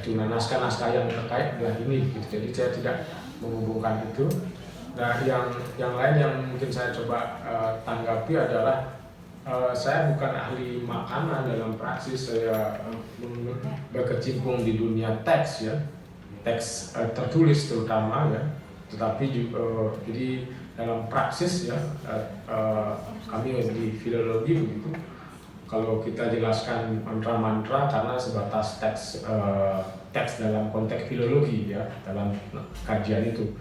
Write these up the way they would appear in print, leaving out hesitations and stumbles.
itu. Nah, naskah-naskah yang terkait adalah ini gitu. Jadi saya tidak menghubungkan itu. Nah, yang lain yang mungkin saya coba tanggapi adalah saya bukan ahli makanan dalam praksis. Saya berkecimpung di dunia teks ya, teks tertulis terutama ya. Tetapi juga jadi dalam praksis ya, kami di filologi begitu. Kalau kita jelaskan mantra-mantra karena sebatas teks dalam konteks filologi ya, dalam kajian itu.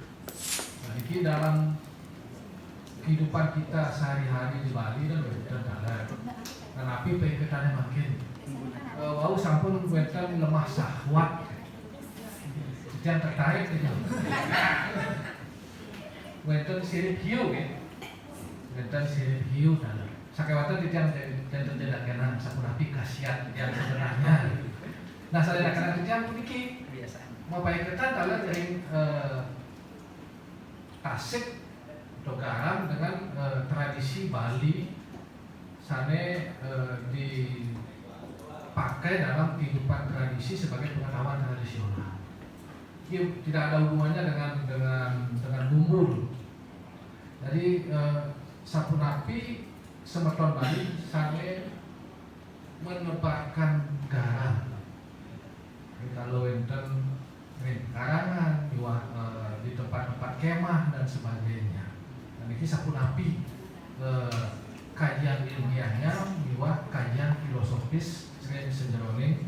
Nah, ini dalam kehidupan kita sehari-hari di Bali dan berjalan. Kenapa pengen makin? Wau sampun wenten lemah syahwat. Jangan tertarik aja. Wenten sirip hiu ya. Wenten sirip hiu dan sakewatan titian dan tidak kenal sapunapi kasiat yang sebenarnya. Nah, saya nak titian puniki biasa. Mau pakai ketan kalau jaring Tasik atau garam dengan tradisi Bali sane dipakai dalam kehidupan tradisi sebagai pengetahuan tradisional. Ini tidak ada hubungannya dengan bumbu. Jadi sapunapi semeton Bali sane menebakkan garam. Kalau enten karangan di tempat-tempat kemah dan sebagainya. Dan ini sapunapi kajian ilmiahnya miwah kajian filosofis sering sejeroning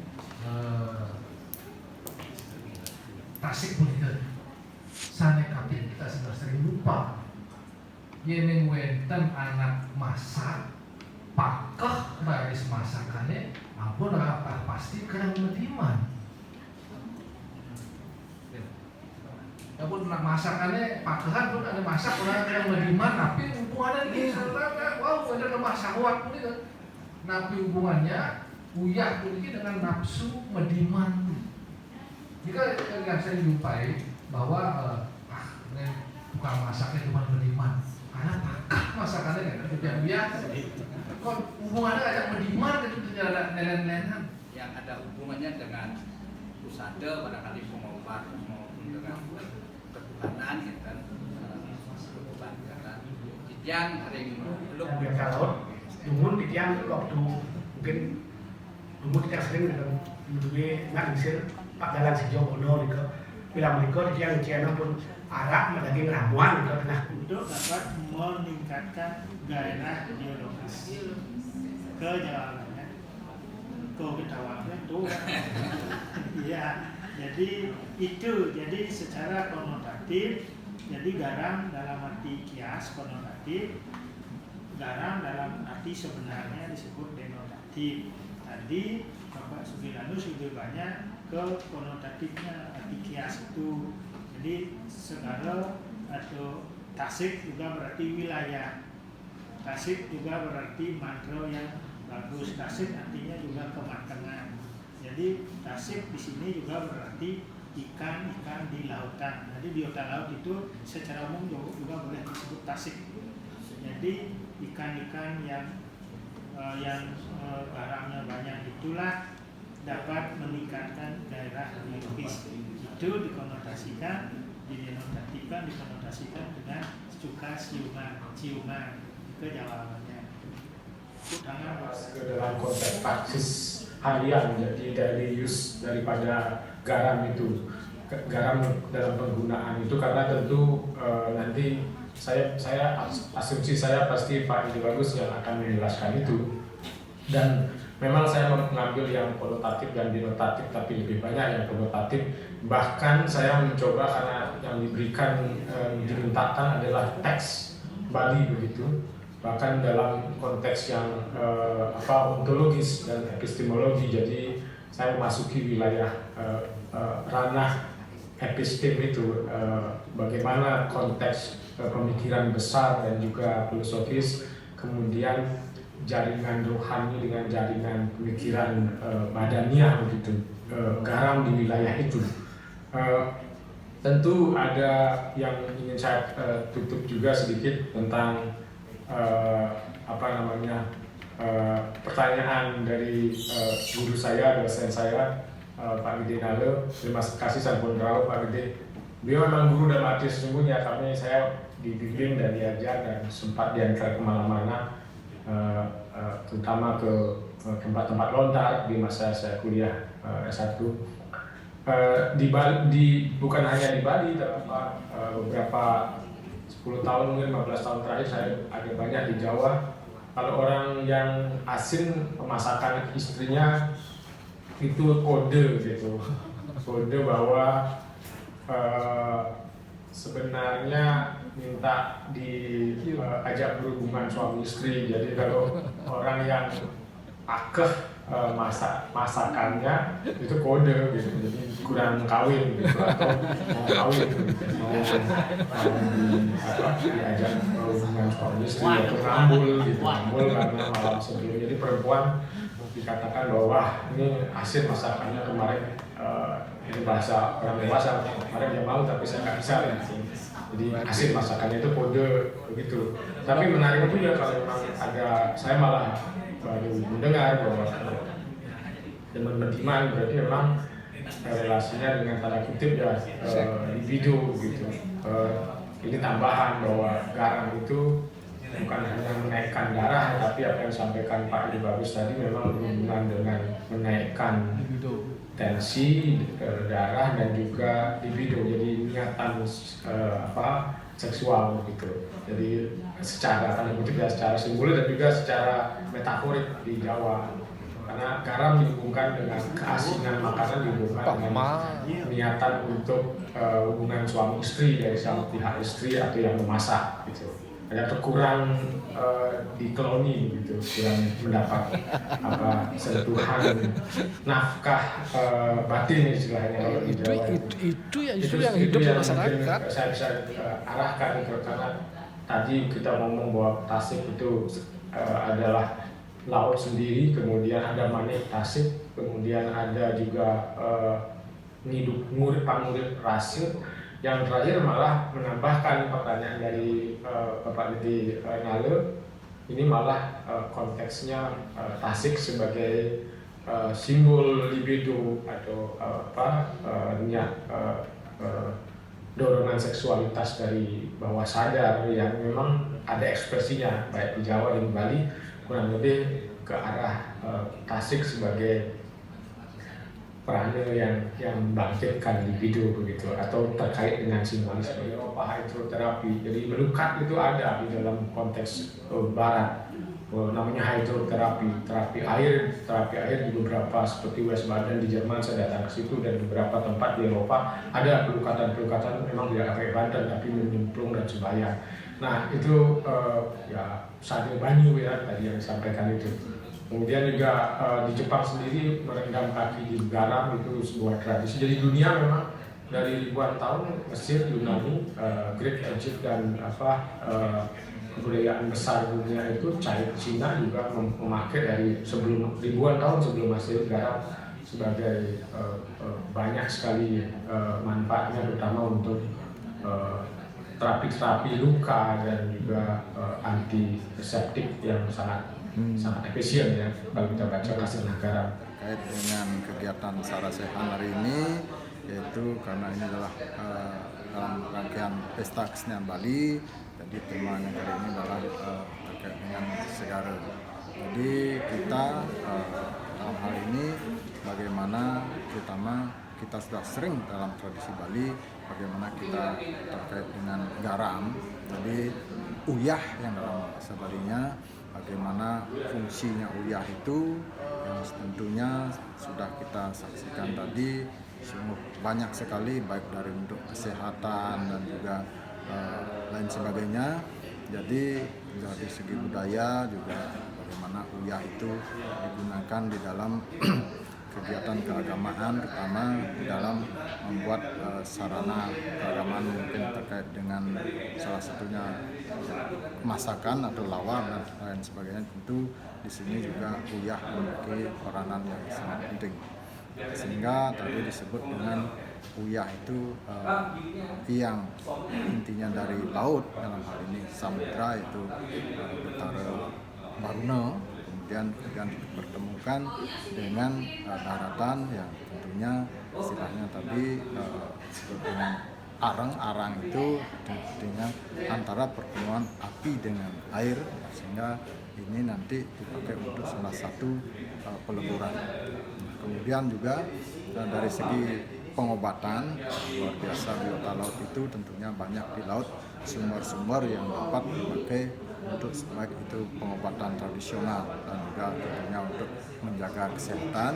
Tasik punika. Sane kapten kita sering lupa. Yeneng wenten anak masak pakeh baris masakannya ampun apa pasti kerang mediman. Apun nak masakannya pakehan pun ada masak orang yang mediman tapi hubungannya ini wow ada lemah syahwat pun itu. Napi hubungannya uyah pun ini dengan nafsu mediman. Jika yang saya jumpai bahwa bukan masaknya cuma mediman karena pakah masakannya kan tidak biasa. Kok hubungannya ada mediman itu tidak ada nelen-nelenan yang ada hubungannya dengan usada barangkali pengobat maupun dengan ketuhanan ya kan ketuhanan karena titian sering belum kalau dumun titian waktu mungkin dumun titian sering dengan dulu nggak disir Pak Dalan Sejogono gitu bilang mereka titian pun arak lagi ngeramuan gitu nah untuk dapat meningkatkan gairah ideologis ke jalannya ke ketawaannya tuh iya jadi itu jadi secara konotatif jadi garam dalam arti kias konotatif garam dalam arti sebenarnya disebut denotatif tadi Bapak Sugilanus lebih banyak ke konotatifnya arti kias itu jadi segala atau Tasik juga berarti wilayah Tasik juga berarti mantra yang bagus Tasik artinya juga kematangan jadi Tasik di sini juga berarti ikan-ikan di lautan. Jadi biota laut itu secara umum juga boleh disebut Tasik. Jadi ikan-ikan yang garamnya banyak itulah dapat meningkatkan gairah biologis. Itu dikonotasikan, dikonotasikan dengan suka ciuman ke jawabannya. Dalam konteks praksis harian jadi daily use daripada garam itu garam dalam penggunaan itu karena tentu nanti saya asumsi saya pasti Pak Edi Bagus yang akan menjelaskan itu dan memang saya mengambil yang konotatif dan denotatif tapi lebih banyak yang konotatif bahkan saya mencoba karena yang diberikan dimintakan adalah teks Bali begitu bahkan dalam konteks yang ontologis dan epistemologi jadi saya memasuki wilayah ranah epistem itu bagaimana konteks pemikiran besar dan juga filosofis kemudian jaringan rohani dengan jaringan pemikiran badaniah begitu garam di wilayah itu tentu ada yang ingin saya tutup juga sedikit tentang pertanyaan dari guru saya, dosen saya Pak Gede Nale. Terima kasih sampun rawuh Pak Gede. Beliau memang guru dan artis sesungguhnya. Saya dibimbing dan diajar dan sempat diantar kemana-mana, terutama ke tempat-tempat lontar di masa saya kuliah S1. Di Bali, bukan hanya di Bali, tapi beberapa 10 tahun mungkin 15 tahun terakhir saya ada banyak di Jawa. Kalau orang yang asing pemasakan istrinya itu kode gitu, kode bahwa sebenarnya minta diajak berhubungan suami istri. Jadi kalau orang yang akeh masakannya itu kode gitu, jadi kurang kawin gitu, atau mau kawin gitu, mau diajak berhubungan suami istri atau ngambul gitu, ngambul karena malam sebelum. Jadi perempuan dikatakan bahwa ini hasil masakannya kemarin, ini bahasa orang dewasa, kemarin dia mau tapi saya nggak bisa gitu. Jadi hasil masakannya itu kode begitu. Tapi menarik juga kalau memang ada, saya malah baru mendengar bahwa teman beriman berarti memang relasinya dengan tanda kutip ya libido gitu. Ini tambahan bahwa garam itu bukan hanya menaikkan darah, tapi apa yang disampaikan Pak Edi Bagus tadi memang berhubungan dengan menaikkan tensi darah dan juga libido. Jadi niatan seksual gitu. Jadi secara tanda kutip ya, secara simbolis dan juga secara metaforik di Jawa. Karena garam dihubungkan dengan keasingan makanan, dihubungkan dengan niatan untuk hubungan suami istri dari sang pihak istri atau yang memasak gitu. Ada kurang dikeloni gitu, kurang mendapat sentuhan nafkah batin istilahnya kalau di Jawa. Itu yang hidup di masyarakat. Saya bisa arahkan gitu, karena tadi kita ngomong bahwa Tasik itu adalah laut sendiri, kemudian ada Manik Tasik, kemudian ada juga Ngiduk Pangurit Rasil. Yang terakhir malah menambahkan pertanyaan dari Bapak Gede Nale, ini malah konteksnya Tasik sebagai simbol libido atau dorongan seksualitas dari bawah sadar yang memang ada ekspresinya baik di Jawa dan di Bali, kurang lebih ke arah Tasik sebagai perane yang membangkitkan libido begitu, atau terkait dengan simbolisme Eropa hydroterapi. Jadi melukat itu ada di dalam konteks barat, namanya hydroterapi, terapi air di beberapa seperti West Baden di Jerman, saya datang ke situ, dan beberapa tempat di Eropa ada pelukatan memang tidak pakai bantal tapi menyemplung dan sebagainya. Nah itu ya sadil banyu ya tadi yang disampaikan itu. Kemudian juga di Jepang sendiri merendam kaki di garam itu sebuah tradisi. Jadi dunia memang dari ribuan tahun, Mesir, Yunani, Greek, Egypt dan kebudayaan besar dunia itu, Cina juga memakai dari ribuan tahun sebelum Masehi garam sebagai banyak sekali manfaatnya, terutama untuk terapi luka dan juga antiseptik yang sangat efisien ya kalau kita baca hasil garam. Terkait dengan kegiatan Sarasehan hari ini, yaitu karena ini adalah dalam rangkaian Pesta Kesenian Bali, jadi temanya kali ini adalah terkait dengan segara. Jadi kita dalam hal ini bagaimana, terutama kita sudah sering dalam tradisi Bali, bagaimana kita terkait dengan garam. Jadi uyah yang dalam bahasa Balinya, bagaimana fungsinya uyah itu yang tentunya sudah kita saksikan tadi, sungguh banyak sekali baik dari untuk kesehatan dan juga lain sebagainya. Jadi dari segi budaya juga bagaimana uyah itu digunakan di dalam kegiatan keagamaan, terutama di dalam membuat sarana keagamaan mungkin terkait dengan salah satunya masakan atau lawar dan lain sebagainya. Tentu di sini juga uyah memiliki peranan yang sangat penting, sehingga tadi disebut dengan uyah itu yang intinya dari laut, dalam hal ini samudra itu Utara Baruna, kemudian dipertemukan dengan daratan yang tentunya istilahnya tadi dengan arang itu dengan antara pertemuan api dengan air, sehingga ini nanti dipakai untuk salah satu peleburan. Kemudian juga dari segi pengobatan, luar biasa biota laut itu tentunya banyak di laut sumber-sumber yang dapat dipakai untuk baik itu pengobatan tradisional dan juga tentunya untuk menjaga kesehatan.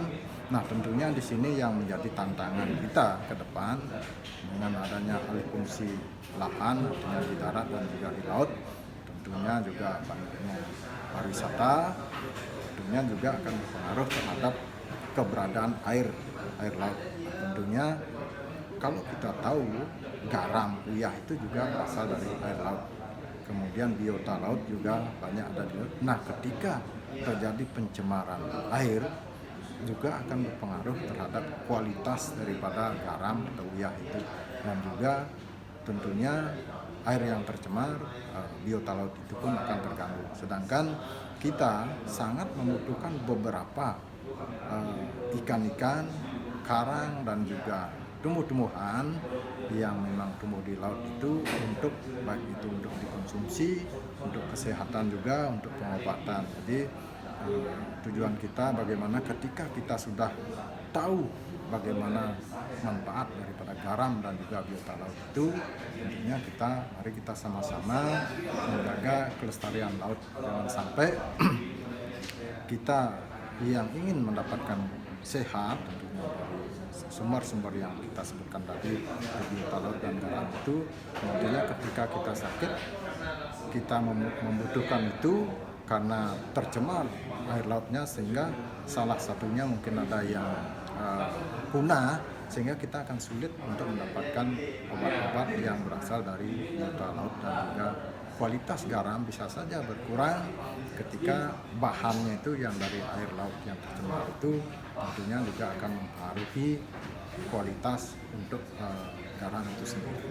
Nah, tentunya di sini yang menjadi tantangan kita ke depan dengan adanya alih fungsi lahan artinya di darat dan juga di laut, tentunya juga banyaknya pariwisata, tentunya juga akan berpengaruh terhadap keberadaan air laut. Tentunya kalau kita tahu garam uyah itu juga berasal dari air laut. Kemudian biota laut juga banyak ada di laut. Nah, ketika terjadi pencemaran air juga akan berpengaruh terhadap kualitas daripada garam atau uyah itu, dan juga tentunya air yang tercemar, biota laut itu pun akan terganggu. Sedangkan kita sangat membutuhkan beberapa ikan-ikan, karang dan juga tumbuh-tumbuhan yang memang tumbuh di laut itu untuk baik itu untuk dikonsumsi, untuk kesehatan juga, untuk pengobatan. Jadi tujuan kita bagaimana ketika kita sudah tahu bagaimana manfaat daripada garam dan juga biota laut itu, tentunya mari kita sama-sama menjaga kelestarian laut. Jangan sampai kita yang ingin mendapatkan sehat tentunya dari sumber-sumber yang kita sebutkan tadi, biota laut dan garam itu, tentunya ketika kita sakit kita membutuhkan itu karena tercemar air lautnya, sehingga salah satunya mungkin ada yang punah, sehingga kita akan sulit untuk mendapatkan obat-obat yang berasal dari biota laut, dan juga kualitas garam bisa saja berkurang ketika bahannya itu yang dari air laut yang tercemar itu, tentunya juga akan mempengaruhi kualitas untuk garam itu sendiri.